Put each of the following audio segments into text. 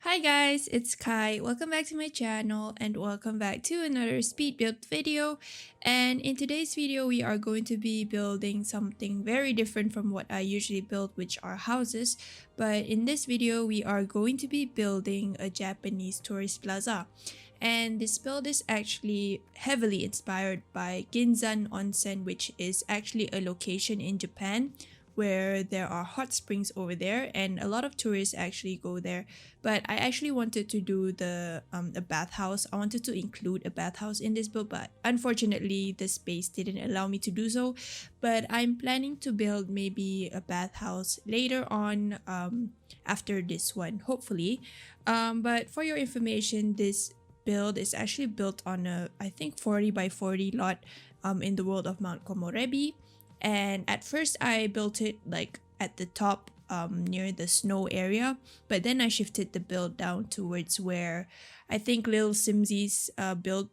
Hi guys, it's Kai. Welcome back to my channel and welcome back to another speed build video. And in today's video, we are going to be building something very different from what I usually build, which are houses. But in this video, we are going to be building a Japanese tourist plaza. And this build is actually heavily inspired by Ginzan Onsen, which is actually a location in Japan where there are hot springs over there and a lot of tourists actually go there. But I actually wanted to do the a bathhouse. I wanted to include a bathhouse in this build, but unfortunately the space didn't allow me to do so. But I'm planning to build maybe a bathhouse later on, after this one, hopefully. But for your information, this build is actually built on a, I think, 40 by 40 lot in the world of Mount Komorebi. And at first I built it like at the top, near the snow area, but then I shifted the build down towards where I think Lil Simsy's build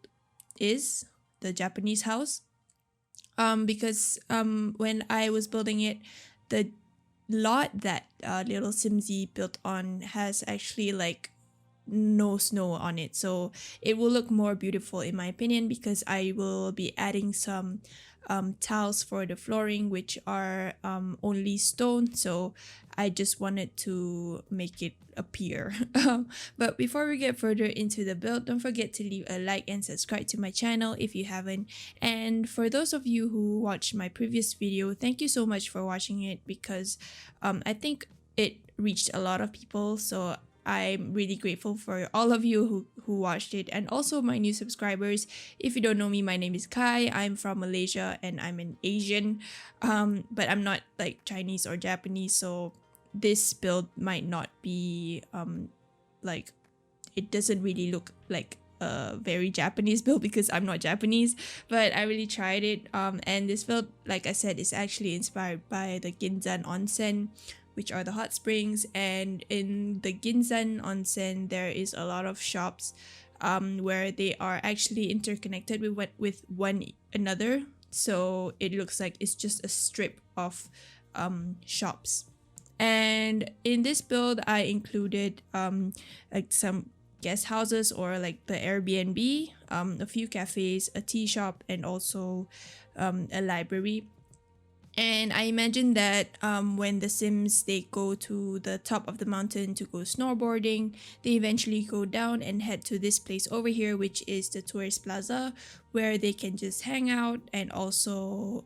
is, the Japanese house. Because when I was building it, the lot that Little Simsy built on has actually like no snow on it, so it will look more beautiful in my opinion, because I will be adding some tiles for the flooring, which are only stone, so I just wanted to make it appear. But before we get further into the build, don't forget to leave a like and subscribe to my channel if you haven't. And for those of you who watched my previous video, thank you so much for watching it, because I think it reached a lot of people, so I'm really grateful for all of you who watched it, and also my new subscribers. If you don't know me, my name is Kai. I'm from Malaysia and I'm an Asian, but I'm not like Chinese or Japanese, so this build might not be like, it doesn't really look like a very Japanese build because I'm not Japanese, but I really tried it. And this build, like I said, is actually inspired by the Ginzan Onsen, which are the hot springs. And in the Ginzan Onsen, there is a lot of shops where they are actually interconnected with one another. So it looks like it's just a strip of shops. And in this build, I included like some guest houses or like the Airbnb, a few cafes, a tea shop, and also a library. And I imagine that when the Sims, they go to the top of the mountain to go snowboarding, they eventually go down and head to this place over here, which is the tourist plaza, where they can just hang out and also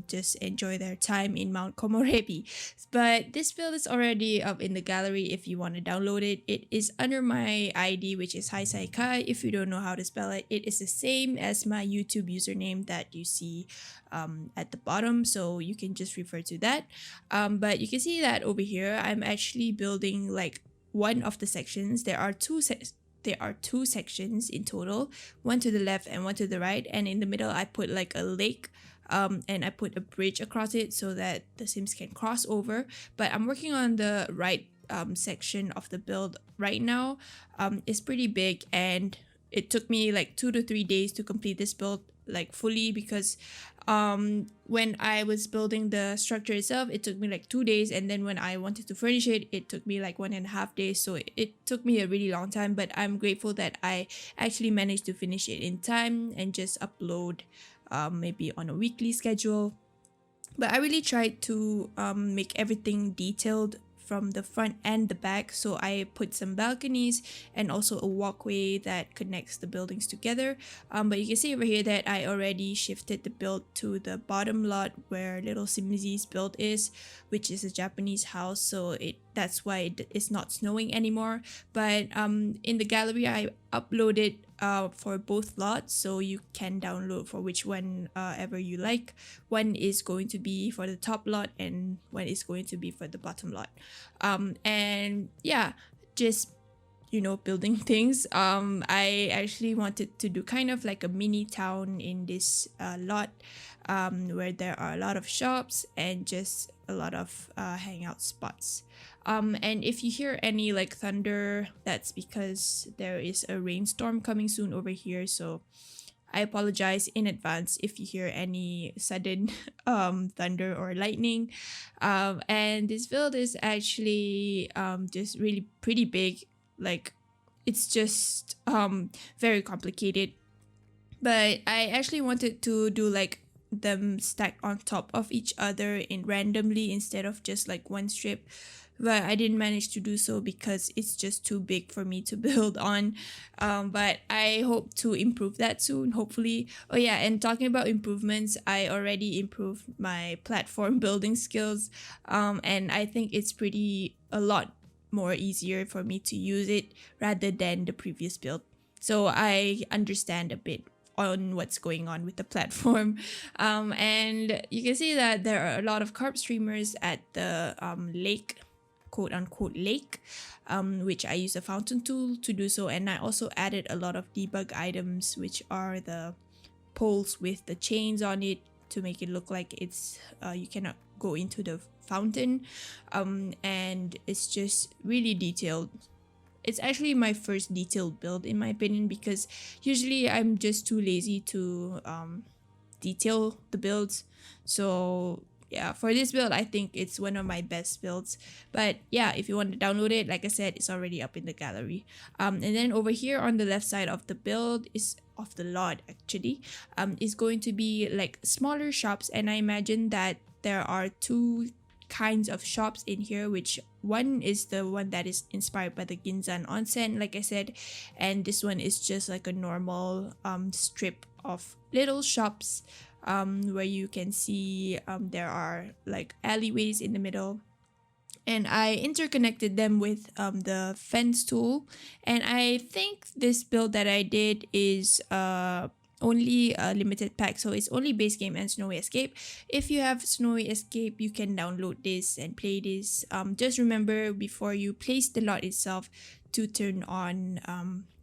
just enjoy their time in Mount Komorebi. But this build is already up in the gallery if you want to download it. It is under my ID, which is Kai. If you don't know how to spell it, it is the same as my YouTube username that you see at the bottom, so you can just refer to that. But you can see that over here I'm actually building like one of the sections. There are two sections in total, one to the left and one to the right, and in the middle I put like a lake, and I put a bridge across it so that the Sims can cross over. But I'm working on the right section of the build right now. It's pretty big, and it took me like 2 to 3 days to complete this build like fully, because when I was building the structure itself, it took me like 2 days, and then when I wanted to furnish it, it took me like 1.5 days. So it took me a really long time, but I'm grateful that I actually managed to finish it in time and just upload maybe on a weekly schedule. But I really tried to make everything detailed from the front and the back. So I put some balconies and also a walkway that connects the buildings together. But you can see over here that I already shifted the build to the bottom lot where Little Simzi's build is, which is a Japanese house. So that's why it's not snowing anymore. But in the gallery, I upload it for both lots, so you can download for which one ever you like. One is going to be for the top lot and one is going to be for the bottom lot. And yeah, just building things. I actually wanted to do kind of like a mini town in this lot, where there are a lot of shops and just a lot of hangout spots. And if you hear any like thunder, that's because there is a rainstorm coming soon over here. So I apologize in advance if you hear any sudden thunder or lightning. And this build is actually just really pretty big. Like, it's just very complicated. But I actually wanted to do like them stacked on top of each other in randomly instead of just like one strip, but I didn't manage to do so because it's just too big for me to build on. But I hope to improve that soon, hopefully. Oh yeah, and talking about improvements, I already improved my platform building skills, and I think it's a lot more easier for me to use it rather than the previous build. So I understand a bit on what's going on with the platform. And you can see that there are a lot of carp streamers at the lake, quote unquote lake, which I use a fountain tool to do so. And I also added a lot of debug items, which are the poles with the chains on it to make it look like it's you cannot go into the fountain. And it's just really detailed. It's actually my first detailed build in my opinion, because usually I'm just too lazy to detail the builds. So yeah, for this build, I think it's one of my best builds. But yeah, if you want to download it, like I said, it's already up in the gallery. And then over here on the left side of the build is of the lot actually, is going to be like smaller shops. And I imagine that there are two kinds of shops in here, which one is the one that is inspired by the Ginzan onsen, like I said, and this one is just like a normal strip of little shops, where you can see there are like alleyways in the middle. And I interconnected them with the fence tool. And I think this build that I did is only a limited pack, so it's only base game and Snowy Escape. If you have Snowy Escape, you can download this and play this. Just remember before you place the lot itself to turn on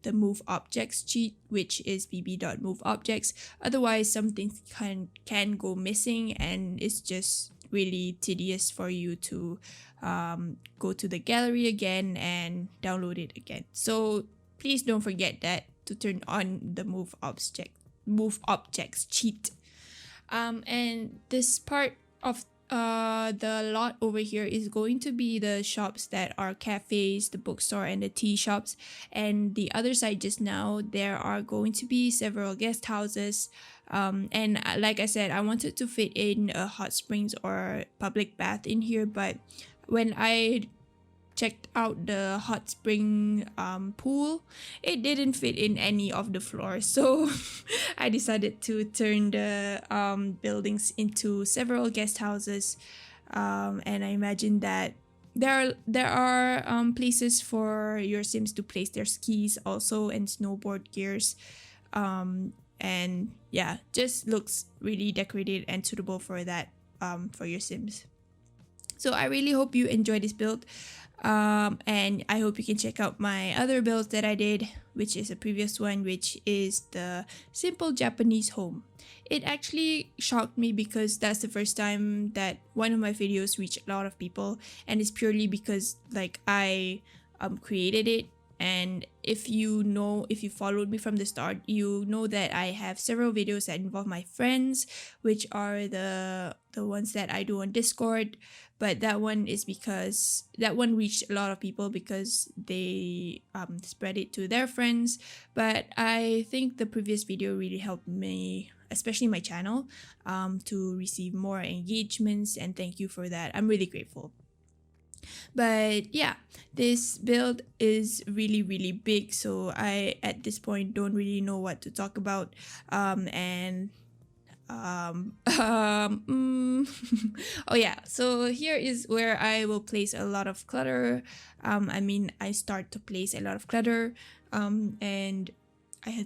the move objects cheat, which is bb.moveobjects. Otherwise, some things can go missing, and it's just really tedious for you to go to the gallery again and download it again. So please don't forget that to turn on the move objects cheat. And this part of the lot over here is going to be the shops that are cafes, the bookstore, and the tea shops. And the other side just now, there are going to be several guest houses. And like I said, I wanted to fit in a hot springs or public bath in here, but when I checked out the hot spring pool, it didn't fit in any of the floors. So I decided to turn the buildings into several guest houses. And I imagine that there are places for your Sims to place their skis also, and snowboard gears. And yeah, just looks really decorated and suitable for that, for your Sims. So I really hope you enjoy this build. And I hope you can check out my other builds that I did, which is a previous one, which is the simple Japanese home. It actually shocked me because that's the first time that one of my videos reached a lot of people, and it's purely because like I created it. And if you followed me from the start, you know that I have several videos that involve my friends, which are the ones that I do on Discord. But that one is because that one reached a lot of people because they spread it to their friends. But I think the previous video really helped me, especially my channel, to receive more engagements, and thank you for that. I'm really grateful. But yeah, this build is really big, so I at this point don't really know what to talk about. And oh yeah, so here is where I will place a lot of clutter. I start to place a lot of clutter, and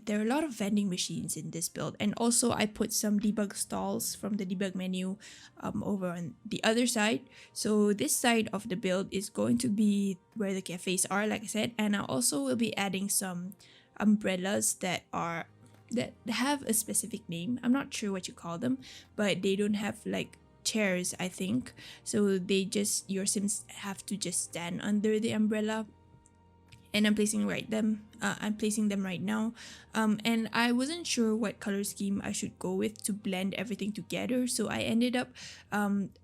there are a lot of vending machines in this build, and also I put some debug stalls from the debug menu over on the other side. So this side of the build is going to be where the cafes are, like I said, and I also will be adding some umbrellas that have a specific name. I'm not sure what you call them, but they don't have like chairs, I think. So your sims have to just stand under the umbrella, and I'm placing them right now. And I wasn't sure what color scheme I should go with to blend everything together, so I ended up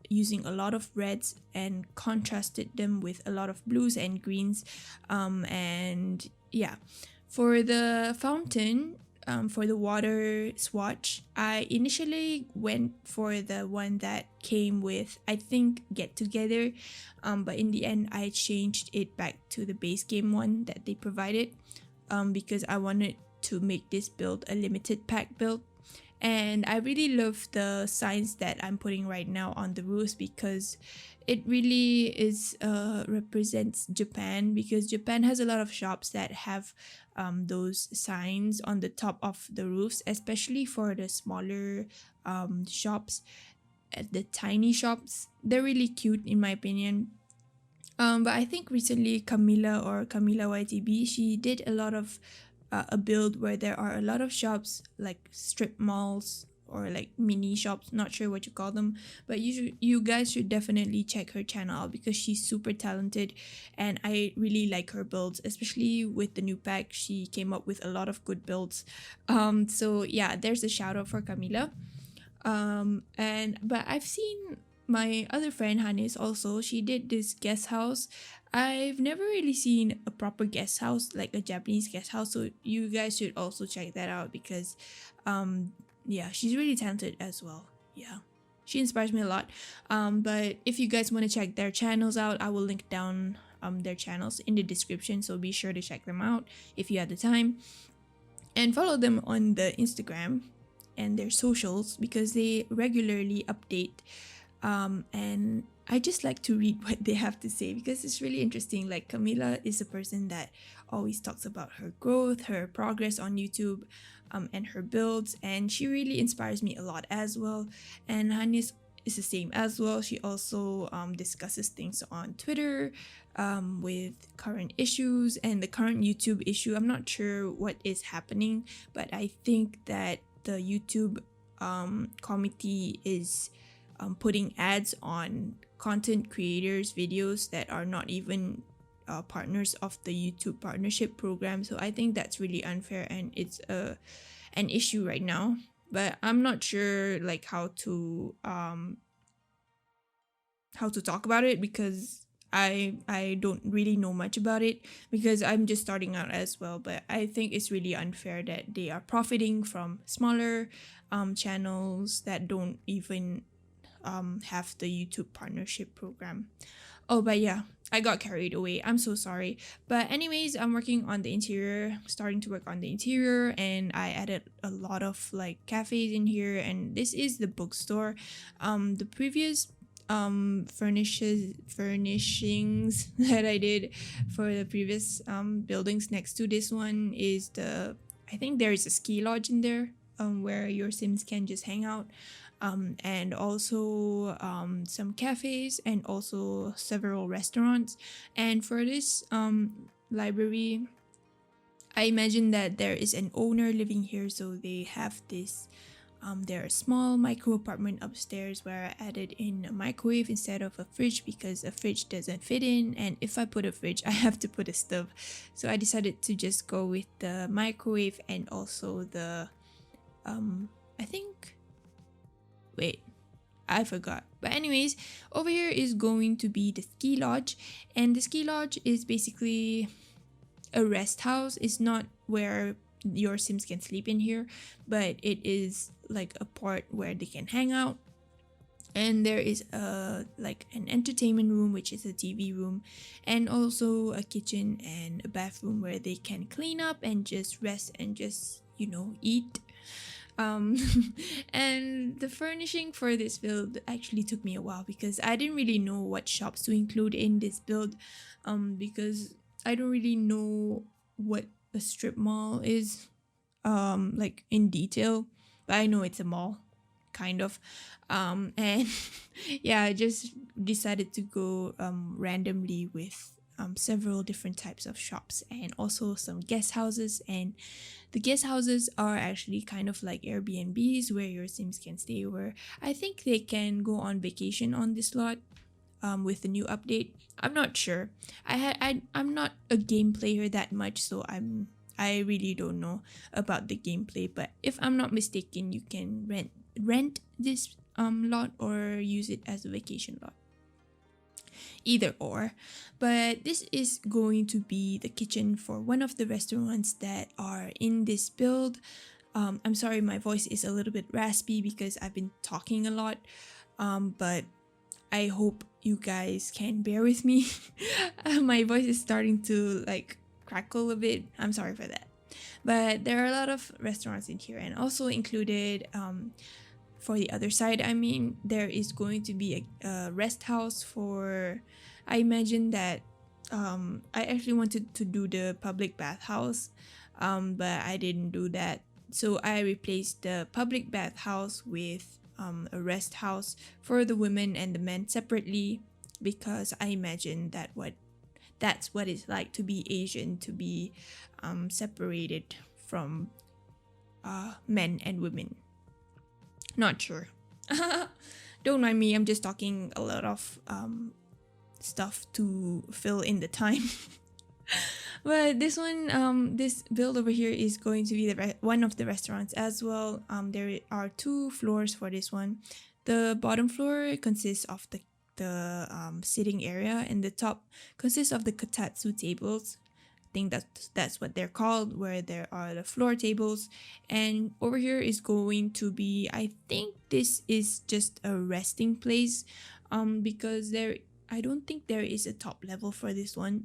using a lot of reds and contrasted them with a lot of blues and greens. And yeah, for the fountain, for the water swatch, I initially went for the one that came with, I think, Get Together, but in the end, I changed it back to the base game one that they provided, because I wanted to make this build a limited pack build. And I really love the signs that I'm putting right now on the roofs, because it really is represents Japan, because Japan has a lot of shops that have those signs on the top of the roofs, especially for the smaller shops, the tiny shops. They're really cute in my opinion. But I think recently Camila YTB, she did a lot of a build where there are a lot of shops like strip malls or like mini shops, not sure what you call them, but you guys should definitely check her channel out, because she's super talented and I really like her builds, especially with the new pack. She came up with a lot of good builds. So yeah, there's a shout out for Camila. But I've seen my other friend Hannes also, she did this guest house. I've never really seen a proper guest house, like a Japanese guest house, so you guys should also check that out, because yeah, she's really talented as well. Yeah, she inspires me a lot. But if you guys want to check their channels out, I will link down their channels in the description, so be sure to check them out if you have the time, and follow them on the Instagram and their socials, because they regularly update. And I just like to read what they have to say, because it's really interesting. Like, Camila is a person that always talks about her growth, her progress on YouTube, and her builds, and she really inspires me a lot as well. And Hanis is the same as well. She also discusses things on Twitter, with current issues and the current YouTube issue. I'm not sure what is happening, but I think that the YouTube committee is putting ads on content creators' videos that are not even partners of the YouTube partnership program. So I think that's really unfair, and it's an issue right now. But I'm not sure like how to talk about it, because I don't really know much about it, because I'm just starting out as well. But I think it's really unfair that they are profiting from smaller channels that don't even have the YouTube partnership program. Oh, but yeah, I got carried away. I'm so sorry. But anyways, I'm working on the interior, starting to work on the interior, and I added a lot of like cafes in here, and this is the bookstore. The previous furnishings that I did for the previous buildings next to this one is I think there is a ski lodge in there, where your sims can just hang out, and also some cafes, and also several restaurants. And for this library, I imagine that there is an owner living here, so they have this there are small micro apartment upstairs where I added in a microwave instead of a fridge, because a fridge doesn't fit in, and if I put a fridge I have to put a stove. So I decided to just go with the microwave, and also the I think, wait, I forgot. But anyways, over here is going to be the ski lodge, and the ski lodge is basically a rest house. It's not where your sims can sleep in here, but it is like a part where they can hang out. And there is like an entertainment room, which is a TV room, and also a kitchen and a bathroom where they can clean up and just rest and just eat. Um, and the furnishing for this build actually took me a while because I didn't really know what shops to include in this build, because I don't really know what a strip mall is, like in detail, but I know it's a mall, kind of. And yeah, I just decided to go randomly with several different types of shops and also some guest houses. And the guest houses are actually kind of like Airbnbs where your Sims can stay, where I think they can go on vacation on this lot with the new update. I'm not sure. I'm not a game player that much, so I really don't know about the gameplay. But if I'm not mistaken, you can rent this lot or use it as a vacation lot, either or. But this is going to be the kitchen for one of the restaurants that are in this build. I'm sorry, my voice is a little bit raspy because I've been talking a lot, but I hope you guys can bear with me. My voice is starting to like crackle a bit. I'm sorry for that. But there are a lot of restaurants in here, and also included for the other side, I mean, there is going to be a rest house for, I imagine that I actually wanted to do the public bathhouse, but I didn't do that. So I replaced the public bathhouse with a rest house for the women and the men separately, because I imagine that's what it's like to be Asian, to be separated from men and women. Not sure. Don't mind me, I'm just talking a lot of stuff to fill in the time. But this one, this build over here is going to be one of the restaurants as well. There are 2 floors for this one. The bottom floor consists of the sitting area, and the top consists of the kotatsu tables. I think that's what they're called, where there are the floor tables. And over here is going to be, I think this is just a resting place, because I don't think there is a top level for this one.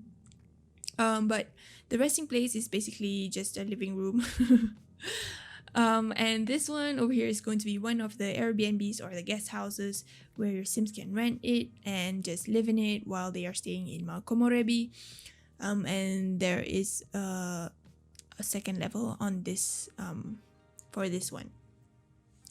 But the resting place is basically just a living room. And this one over here is going to be one of the Airbnbs or the guest houses where your Sims can rent it and just live in it while they are staying in Mount Komorebi. And there is a second level on this for this one.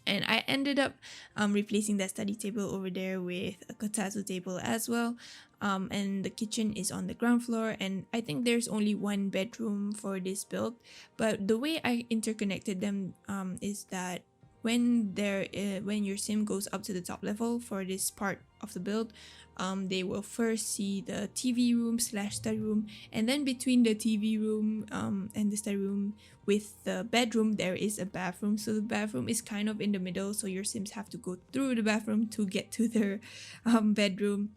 And I ended up replacing that study table over there with a kotatsu table as well. And the kitchen is on the ground floor, and I think there's only one bedroom for this build. But the way I interconnected them is that when your sim goes up to the top level for this part of the build, they will first see the TV room / study room, and then between the TV room and the study room with the bedroom, there is a bathroom. So the bathroom is kind of in the middle, so your sims have to go through the bathroom to get to their bedroom.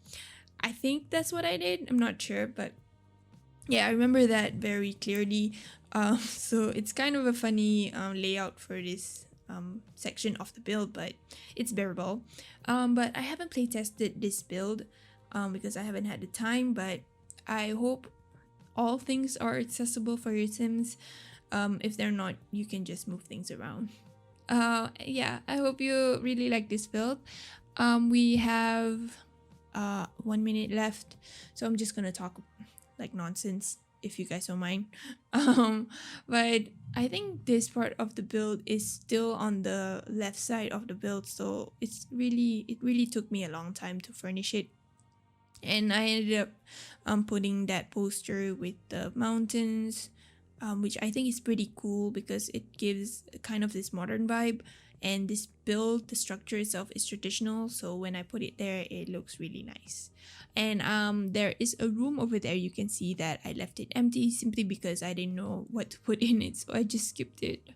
I think that's what I did. I'm not sure, but yeah, I remember that very clearly. So it's kind of a funny layout for this section of the build, but it's bearable. But I haven't play tested this build because I haven't had the time, but I hope all things are accessible for your sims. If they're not, you can just move things around. Yeah, I hope you really like this build. We have 1 minute left, so I'm just gonna talk like nonsense if you guys don't mind. But I think this part of the build is still on the left side of the build, so it really took me a long time to furnish it. And I ended up putting that poster with the mountains, which I think is pretty cool because it gives kind of this modern vibe. And this build, the structure itself is traditional, so when I put it there, it looks really nice. And there is a room over there. You can see that I left it empty simply because I didn't know what to put in it, so I just skipped it.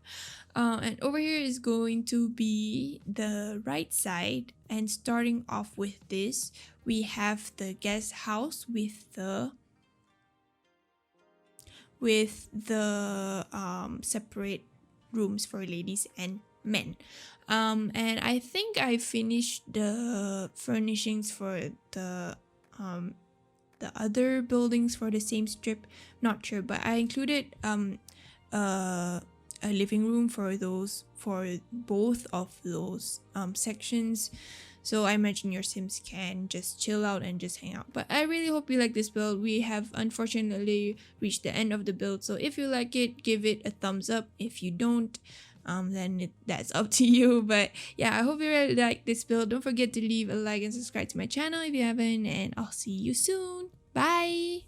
And over here is going to be the right side, and starting off with this, we have the guest house with the separate rooms for ladies and men. And I think I finished the furnishings for the other buildings for the same strip. Not sure, but I included a a living room for both of those sections. So I imagine your Sims can just chill out and just hang out. But I really hope you like this build. We have unfortunately reached the end of the build. So if you like it, give it a thumbs up. If you don't, then that's up to you. But yeah, I hope you really like this build. Don't forget to leave a like and subscribe to my channel if you haven't. And I'll see you soon. Bye!